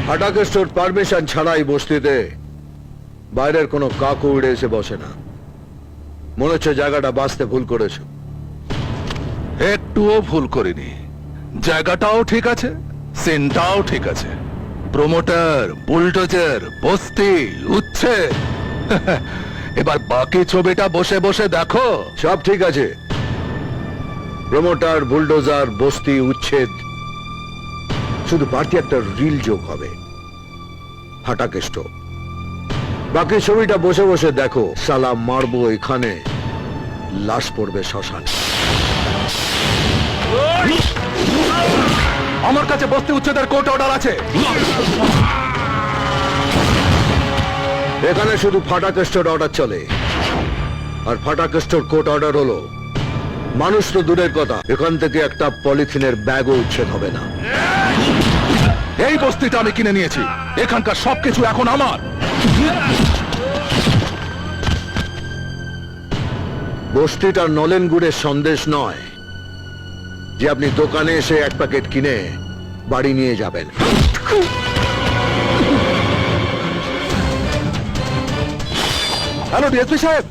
ফাটাকেস্টোর permission ছাড়াই বস্তিতে বাইরের কোনো কাকু উড়ে এসে বসে না। মনে হচ্ছে জায়গাটা বাঁচতে ভুল করেছো। একটুও ভুল করিনি। জায়গাটাও ঠিক আছে, সিনটাও ঠিক আছে। প্রমোটার, বুলডোজার, বস্তি, উচ্ছেদ। এবার বাকি ছবিটা বসে বসে দেখো। সব ঠিক আছে, প্রমোটার, বুলডোজার, বস্তি, উচ্ছেদ, শুধু বাড়তি একটা রিল যোগ হবে, ফাটাকেস্টো। বাকি ছবিটা বসে বসে দেখো। সালা মারবো এখানে, লাশ পড়বে শ্মশানে। আমার কাছে বস্তি উচ্ছেদের কোর্ট অর্ডার আছে। এখানে শুধু ফাটাকেস্টোর অর্ডার চলে, আর ফাটাকেস্টোর কোর্ট অর্ডার হলো মানুষ তো দূরের কথা, এখান থেকে একটা পলিথিনের ব্যাগও উচ্ছেদ হবে না। এই বস্তিটা আমি কিনে নিয়েছি, এখানকার সবকিছু এখন আমার। বস্তিটা নলেন গুড়ের সন্দেশ নয় যে আপনি দোকানে এসে এক প্যাকেট কিনে বাড়ি নিয়ে যাবেন। হ্যালো ডিএসপি সাহেব।